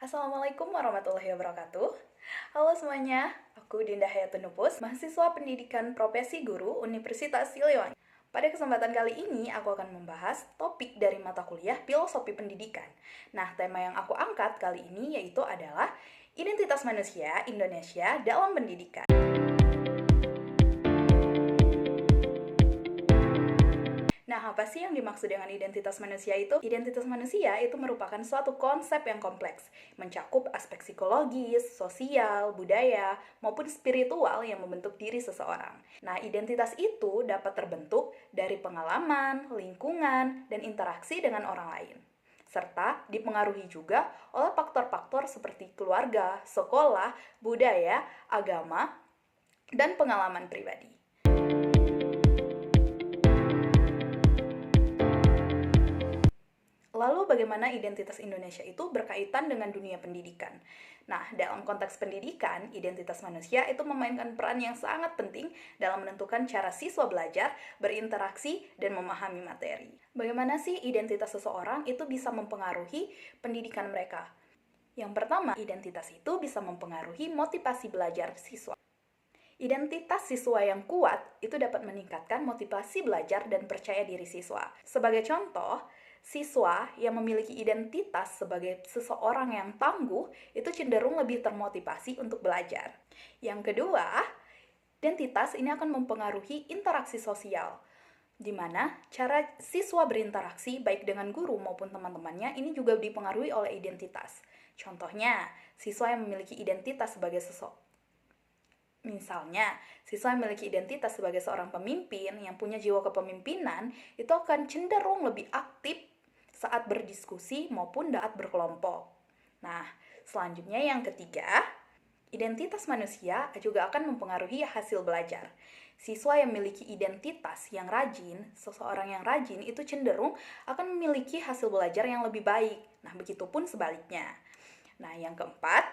Assalamualaikum warahmatullahi wabarakatuh. Halo semuanya, aku Dinda Hayatunupus, mahasiswa pendidikan profesi guru Universitas Siliwangi. Pada kesempatan kali ini, aku akan membahas topik dari mata kuliah Filosofi Pendidikan. Nah, tema yang aku angkat kali ini yaitu adalah Identitas Manusia Indonesia dalam Pendidikan. Nah, apa sih yang dimaksud dengan identitas manusia itu? Identitas manusia itu merupakan suatu konsep yang kompleks, mencakup aspek psikologis, sosial, budaya, maupun spiritual yang membentuk diri seseorang. Nah, identitas itu dapat terbentuk dari pengalaman, lingkungan, dan interaksi dengan orang lain, serta dipengaruhi juga oleh faktor-faktor seperti keluarga, sekolah, budaya, agama, dan pengalaman pribadi. Lalu bagaimana identitas Indonesia itu berkaitan dengan dunia pendidikan? Nah, dalam konteks pendidikan, identitas manusia itu memainkan peran yang sangat penting dalam menentukan cara siswa belajar, berinteraksi, dan memahami materi. Bagaimana sih identitas seseorang itu bisa mempengaruhi pendidikan mereka? Yang pertama, identitas itu bisa mempengaruhi motivasi belajar siswa. Identitas siswa yang kuat itu dapat meningkatkan motivasi belajar dan percaya diri siswa. Sebagai contoh, siswa yang memiliki identitas sebagai seseorang yang tangguh itu cenderung lebih termotivasi untuk belajar. Yang kedua, identitas ini akan mempengaruhi interaksi sosial, di mana cara siswa berinteraksi baik dengan guru maupun teman-temannya ini juga dipengaruhi oleh identitas. Contohnya, siswa yang memiliki identitas sebagai Misalnya, siswa yang memiliki identitas sebagai seorang pemimpin yang punya jiwa kepemimpinan itu akan cenderung lebih aktif saat berdiskusi maupun saat berkelompok. Nah, selanjutnya yang ketiga, identitas manusia juga akan mempengaruhi hasil belajar. Siswa yang memiliki identitas yang rajin, seseorang yang rajin itu cenderung akan memiliki hasil belajar yang lebih baik. Nah, begitupun sebaliknya. Nah, yang keempat,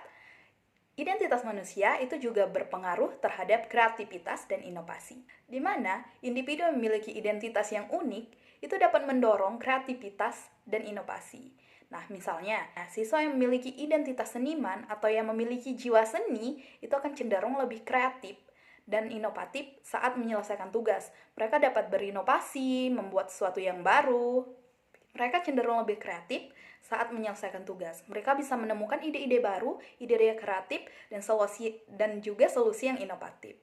identitas manusia itu juga berpengaruh terhadap kreativitas dan inovasi, di mana individu yang memiliki identitas yang unik itu dapat mendorong kreativitas dan inovasi. Nah, misalnya, siswa yang memiliki identitas seniman atau yang memiliki jiwa seni itu akan cenderung lebih kreatif dan inovatif saat menyelesaikan tugas. Mereka dapat berinovasi, membuat sesuatu yang baru. Mereka cenderung lebih kreatif saat menyelesaikan tugas. Mereka bisa menemukan ide-ide baru, ide-ide kreatif, dan juga solusi yang inovatif.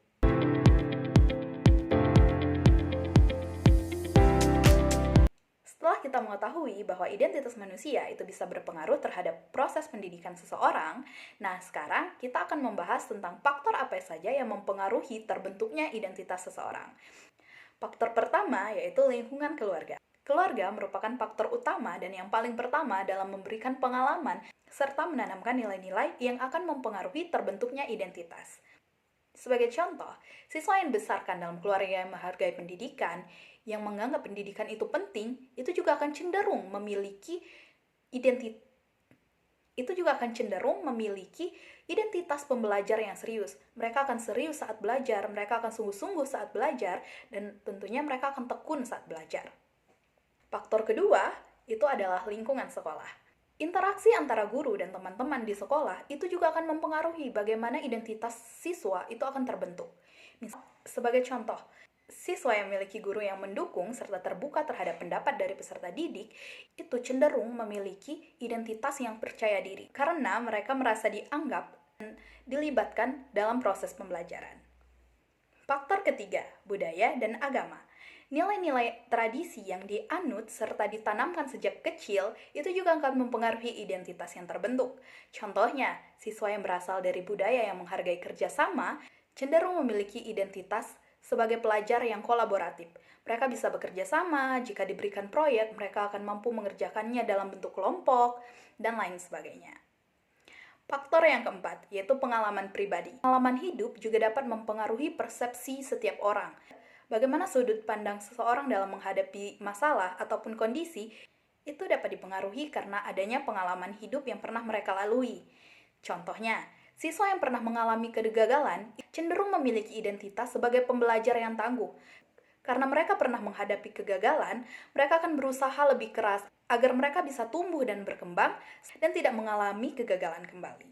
Setelah kita mengetahui bahwa identitas manusia itu bisa berpengaruh terhadap proses pendidikan seseorang, nah sekarang kita akan membahas tentang faktor apa saja yang mempengaruhi terbentuknya identitas seseorang. Faktor pertama yaitu lingkungan keluarga. Keluarga merupakan faktor utama dan yang paling pertama dalam memberikan pengalaman serta menanamkan nilai-nilai yang akan mempengaruhi terbentuknya identitas. Sebagai contoh, siswa yang dibesarkan dalam keluarga yang menghargai pendidikan, yang menganggap pendidikan itu penting, itu juga akan cenderung memiliki identitas pembelajar yang serius. Mereka akan serius saat belajar, mereka akan sungguh-sungguh saat belajar, dan tentunya mereka akan tekun saat belajar. Faktor kedua, itu adalah lingkungan sekolah. Interaksi antara guru dan teman-teman di sekolah itu juga akan mempengaruhi bagaimana identitas siswa itu akan terbentuk. Sebagai contoh, siswa yang memiliki guru yang mendukung serta terbuka terhadap pendapat dari peserta didik itu cenderung memiliki identitas yang percaya diri karena mereka merasa dianggap dan dilibatkan dalam proses pembelajaran. Faktor ketiga, budaya dan agama. Nilai-nilai tradisi yang dianut serta ditanamkan sejak kecil itu juga akan mempengaruhi identitas yang terbentuk. Contohnya, siswa yang berasal dari budaya yang menghargai kerjasama cenderung memiliki identitas sebagai pelajar yang kolaboratif. Mereka bisa bekerja sama, jika diberikan proyek, mereka akan mampu mengerjakannya dalam bentuk kelompok, dan lain sebagainya. Faktor yang keempat, yaitu pengalaman pribadi. Pengalaman hidup juga dapat mempengaruhi persepsi setiap orang. Bagaimana sudut pandang seseorang dalam menghadapi masalah ataupun kondisi itu dapat dipengaruhi karena adanya pengalaman hidup yang pernah mereka lalui. Contohnya, siswa yang pernah mengalami kegagalan cenderung memiliki identitas sebagai pembelajar yang tangguh. Karena mereka pernah menghadapi kegagalan, mereka akan berusaha lebih keras agar mereka bisa tumbuh dan berkembang dan tidak mengalami kegagalan kembali.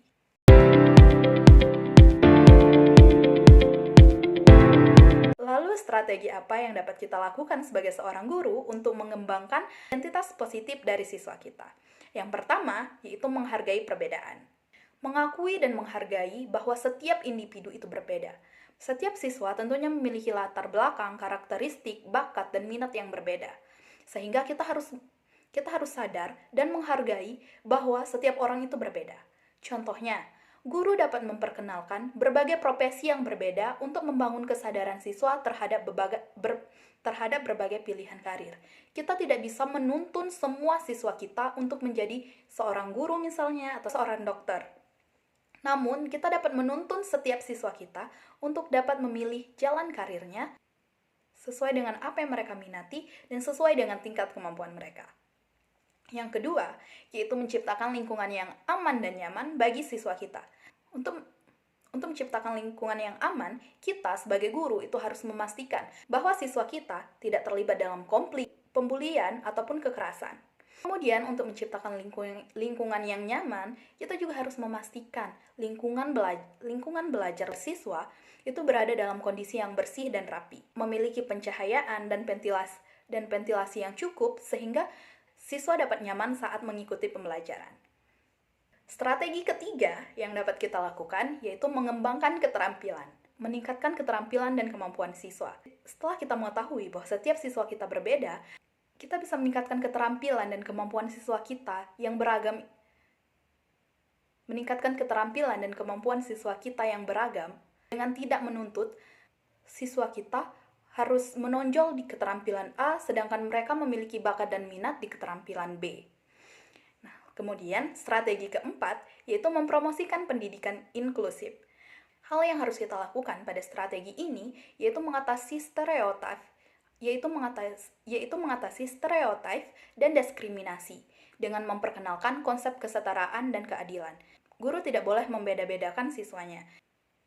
Lalu strategi apa yang dapat kita lakukan sebagai seorang guru untuk mengembangkan identitas positif dari siswa kita? Yang pertama, yaitu menghargai perbedaan. Mengakui dan menghargai bahwa setiap individu itu berbeda. Setiap siswa tentunya memiliki latar belakang, karakteristik, bakat, dan minat yang berbeda. Sehingga kita harus sadar dan menghargai bahwa setiap orang itu berbeda. Contohnya, guru dapat memperkenalkan berbagai profesi yang berbeda untuk membangun kesadaran siswa terhadap berbagai pilihan karir. Kita tidak bisa menuntun semua siswa kita untuk menjadi seorang guru misalnya atau seorang dokter. Namun, kita dapat menuntun setiap siswa kita untuk dapat memilih jalan karirnya sesuai dengan apa yang mereka minati dan sesuai dengan tingkat kemampuan mereka. Yang kedua, yaitu menciptakan lingkungan yang aman dan nyaman bagi siswa kita. Untuk menciptakan lingkungan yang aman, kita sebagai guru itu harus memastikan bahwa siswa kita tidak terlibat dalam konflik, pembulian, ataupun kekerasan. Kemudian, untuk menciptakan lingkungan yang nyaman, kita juga harus memastikan lingkungan belajar siswa itu berada dalam kondisi yang bersih dan rapi, memiliki pencahayaan dan ventilasi yang cukup sehingga siswa dapat nyaman saat mengikuti pembelajaran. Strategi ketiga yang dapat kita lakukan yaitu mengembangkan keterampilan, meningkatkan keterampilan dan kemampuan siswa. Setelah kita mengetahui bahwa setiap siswa kita berbeda, kita bisa meningkatkan keterampilan dan kemampuan siswa kita yang beragam. Meningkatkan keterampilan dan kemampuan siswa kita yang beragam dengan tidak menuntut siswa kita harus menonjol di keterampilan A, sedangkan mereka memiliki bakat dan minat di keterampilan B. Nah, kemudian strategi keempat yaitu mempromosikan pendidikan inklusif. Hal yang harus kita lakukan pada strategi ini yaitu mengatasi stereotip dan diskriminasi dengan memperkenalkan konsep kesetaraan dan keadilan. Guru tidak boleh membeda-bedakan siswanya.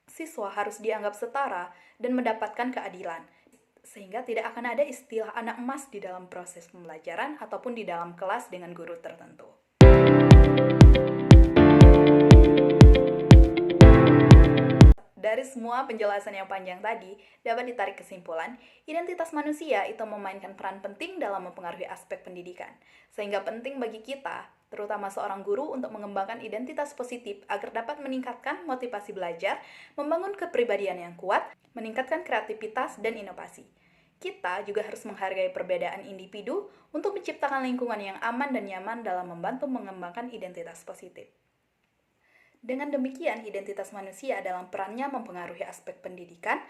Siswa harus dianggap setara dan mendapatkan keadilan, sehingga tidak akan ada istilah anak emas di dalam proses pembelajaran ataupun di dalam kelas dengan guru tertentu. Dari semua penjelasan yang panjang tadi, dapat ditarik kesimpulan, identitas manusia itu memainkan peran penting dalam mempengaruhi aspek pendidikan. Sehingga penting bagi kita, terutama seorang guru, untuk mengembangkan identitas positif agar dapat meningkatkan motivasi belajar, membangun kepribadian yang kuat, meningkatkan kreativitas dan inovasi. Kita juga harus menghargai perbedaan individu untuk menciptakan lingkungan yang aman dan nyaman dalam membantu mengembangkan identitas positif. Dengan demikian, identitas manusia dalam perannya mempengaruhi aspek pendidikan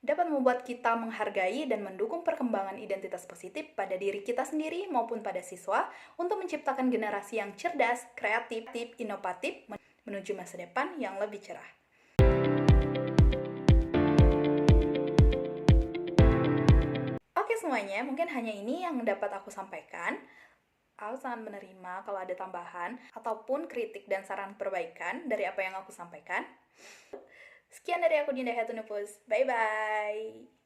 dapat membuat kita menghargai dan mendukung perkembangan identitas positif pada diri kita sendiri maupun pada siswa untuk menciptakan generasi yang cerdas, kreatif, inovatif menuju masa depan yang lebih cerah. Oke semuanya, mungkin hanya ini yang dapat aku sampaikan. Aku sangat menerima kalau ada tambahan ataupun kritik dan saran perbaikan dari apa yang aku sampaikan. Sekian dari aku, Dinda Hetunupus. Bye-bye!